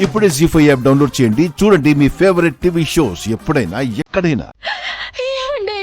ఇప్పుడే జీ5 app download చేయండి. చూడండి మీ ఫేవరెట్ టీవీ షోస్ ఎప్పుడైనా ఎక్కడైనా. ఏమండి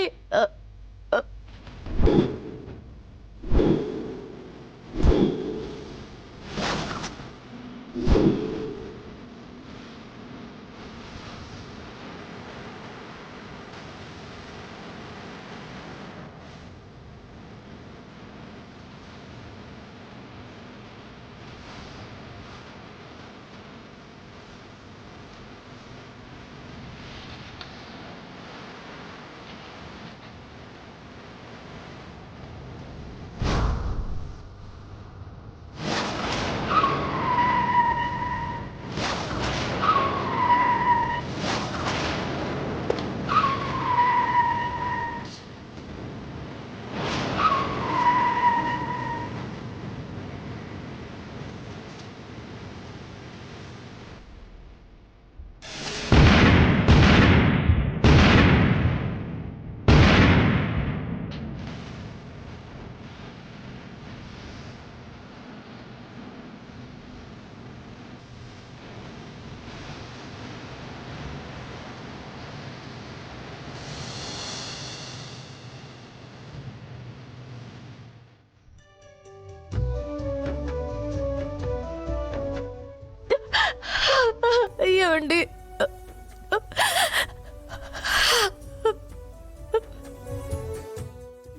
ఏమండి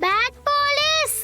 బ్యాడ్ పోలీస్.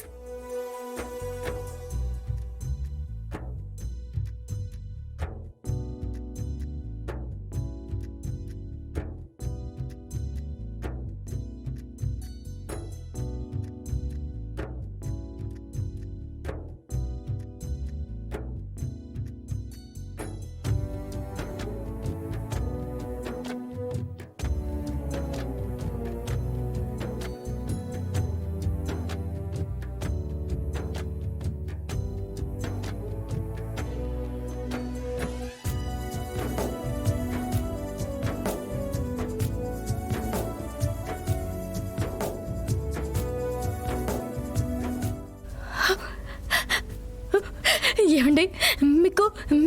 ఏమండి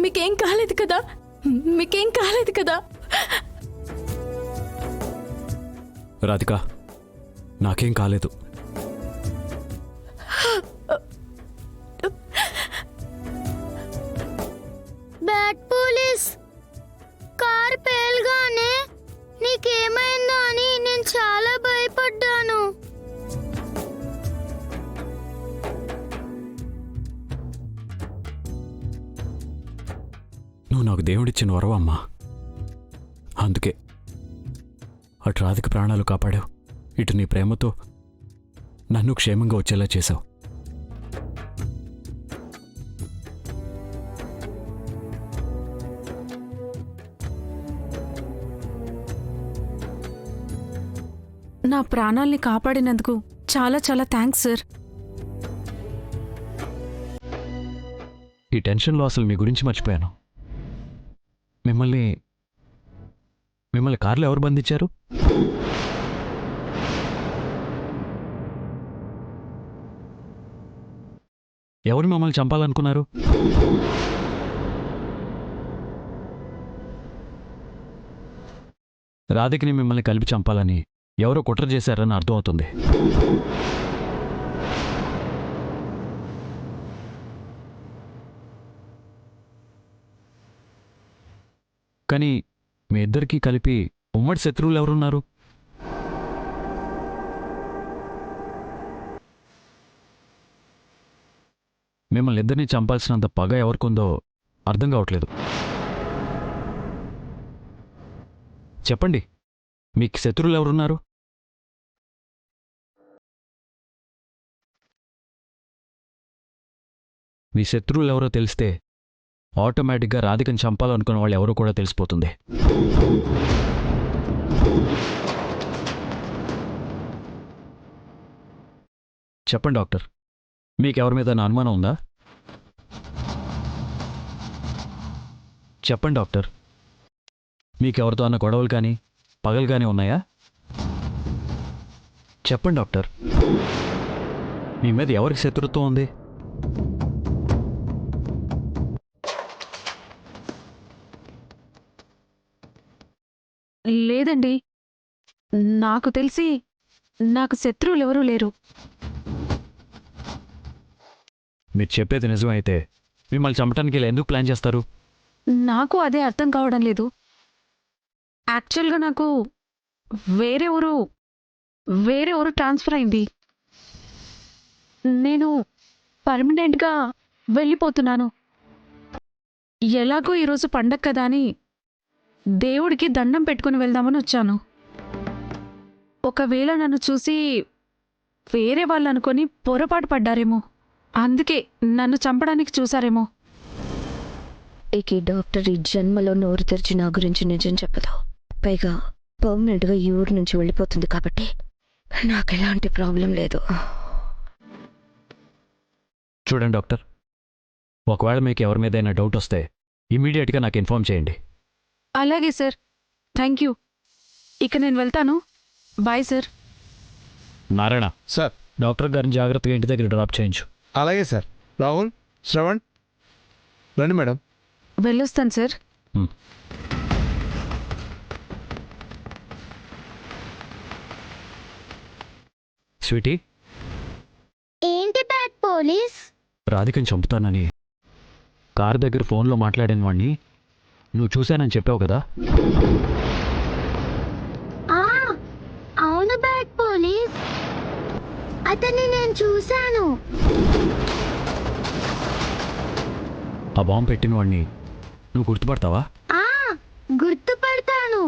మీకేం కాలేదు కదా? మీకేం కాలేదు కదా? రాధిక, నాకేం కాలేదు. బ్యాడ్ పోలీస్, కార్ పేల్గానే నీకేమైందో అని నేను చాలా భయపడ్డాను. నువ్వు నాకు దేవుడిచ్చిన వరవమ్మా. అందుకే అటు రాధిక ప్రాణాలు కాపాడావు, ఇటు నీ ప్రేమతో నన్ను క్షేమంగా వచ్చేలా చేశావు. నా ప్రాణాల్ని కాపాడినందుకు చాలా చాలా థ్యాంక్స్ సార్. ఈ టెన్షన్లో అసలు మీ గురించి మర్చిపోయాను. మిమ్మల్ని కార్లో ఎవరు బంధించారు? ఎవరు మమ్మల్ని చంపాలనుకున్నారు? రాధికని మిమ్మల్ని కలిపి చంపాలని ఎవరో కుట్ర చేశారని అర్థమవుతుంది. కానీ మీ ఇద్దరికీ కలిపి ఉమ్మడి శత్రువులు ఎవరున్నారు? మిమ్మల్ని ఇద్దరిని చంపాల్సినంత పగ ఎవరికుందో అర్థం కావట్లేదు. చెప్పండి, మీకు శత్రువులు ఎవరున్నారు? మీ శత్రువులు ఎవరో తెలిస్తే ఆటోమేటిక్గా రాధికని చంపాలనుకున్న వాళ్ళు ఎవరో కూడా తెలిసిపోతుంది. చెప్పండి డాక్టర్, మీకెవరి మీద అనుమానం ఉందా? చెప్పండి డాక్టర్, మీకెవరితో అన్న గొడవలు కానీ పగలు కానీ ఉన్నాయా? చెప్పండి డాక్టర్, మీ మీద ఎవరికి శత్రుత్వం ఉంది? లేదండి, నాకు తెలిసి నాకు శత్రువులు ఎవరూ లేరు. మీరు చెప్పేది నిజమైతే మిమ్మల్ని చంపడానికి ఇలా ఎందుకు ప్లాన్ చేస్తారు? నాకు అదే అర్థం కావడం లేదు. యాక్చువల్గా నాకు వేరే ఊరు ట్రాన్స్ఫర్ అయింది. నేను పర్మనెంట్గా వెళ్ళిపోతున్నాను. ఎలాగో ఈరోజు పండగ కదా అని దేవుడికి దండం పెట్టుకుని వెళ్దామని వచ్చాను. ఒకవేళ నన్ను చూసి వేరే వాళ్ళు అనుకొని పొరపాటు పడ్డారేమో, అందుకే నన్ను చంపడానికి చూశారేమో. ఈ డాక్టర్ ఈ జన్మలో నోరు తెరిచి నా గురించి నిజం చెప్పదు. పైగా పర్మనెంట్గా ఈ ఊరు నుంచి వెళ్ళిపోతుంది కాబట్టి నాకు ఎలాంటి ప్రాబ్లం లేదు. చూడండి డాక్టర్, ఒకవేళ మీకు ఎవరి మీదైనా డౌట్ వస్తే ఇమీడియట్గా నాకు ఇన్ఫార్మ్ చేయండి. అలాగే సార్, థ్యాంక్ యూ. ఇక నేను వెళ్తాను. Bye sir. Narayana, sir doctor గారిని జాగ్రత్తగా ఇంటి దగ్గర డ్రాప్ చేయించు. అలాగే సార్. రాహుల్, శ్రవణ్ రండి మేడం. వెళ్ళొస్తాను సార్. స్వీటీ, ఏంటి బ్యాడ్ పోలీస్? రాధికని చంపుతానని కారు దగ్గర ఫోన్లో మాట్లాడిన వాడిని నువ్వు చూశానని చెప్పావు కదా? ఆ, అవును బ్యాడ్ పోలీస్, అతన్ని నేను చూశాను. ఆ బాంబు పెట్టిన వాడిని నువ్వు గుర్తుపడతావా? ఆ, గుర్తుపడతాను.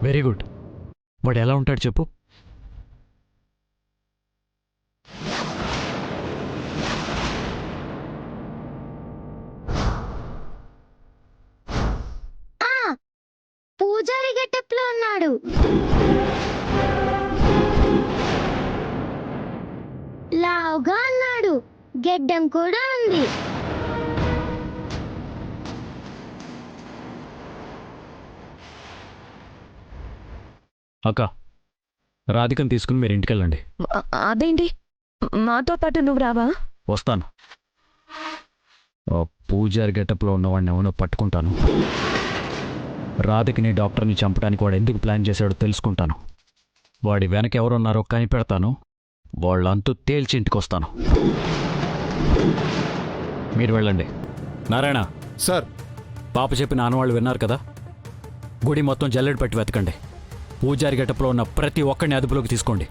Very good. వాడు ఎలా ఉంటాడు చెప్పు? పూజారి గెటప్లో ఉన్నాడు. లావుగా అన్నాడు, గెడ్డం కూడా ఉంది. అక్క, రాధికని తీసుకుని మీరు ఇంటికి వెళ్ళండి. అదేంటి, మాతో పాటు నువ్వు రావా? వస్తాను. ఆ పూజారి గెటప్లో ఉన్నవాడిని ఎవనో పట్టుకుంటాను. రాధికని డాక్టర్ని చంపడానికి వాడు ఎందుకు ప్లాన్ చేశాడో తెలుసుకుంటాను. వాడి వెనక ఎవరున్నారో కనిపెడతాను. వాళ్ళంతూ తేల్చి ఇంటికి వస్తాను. మీరు వెళ్ళండి. నారాయణ సార్. పాప చెప్పిన ఆనవాళ్ళు విన్నారు కదా? గుడి మొత్తం జల్లెడ పెట్టి వెతకండి. పూజారి గెటప్లో ఉన్న ప్రతి ఒక్కడిని అదుపులోకి తీసుకోండి.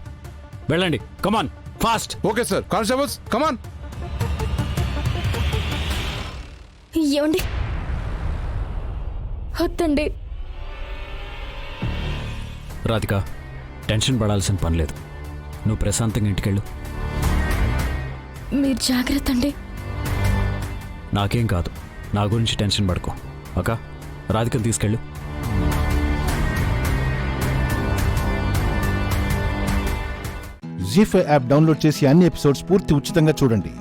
వెళ్ళండి, come on fast. Okay sir. Constables come on. ఏమండి, వద్దండి. రాధిక, టెన్షన్ పడాల్సిన పని లేదు. నువ్వు ప్రశాంతంగా ఇంటికెళ్ళు. మీరు జాగ్రత్త అండి. నాకేం కాదు, నా గురించి టెన్షన్ పడుకో. అక్క, రాధికను తీసుకెళ్ళు. జీ5 యాప్ డౌన్లోడ్ చేసి అన్ని ఎపిసోడ్స్ పూర్తి ఉచితంగా చూడండి.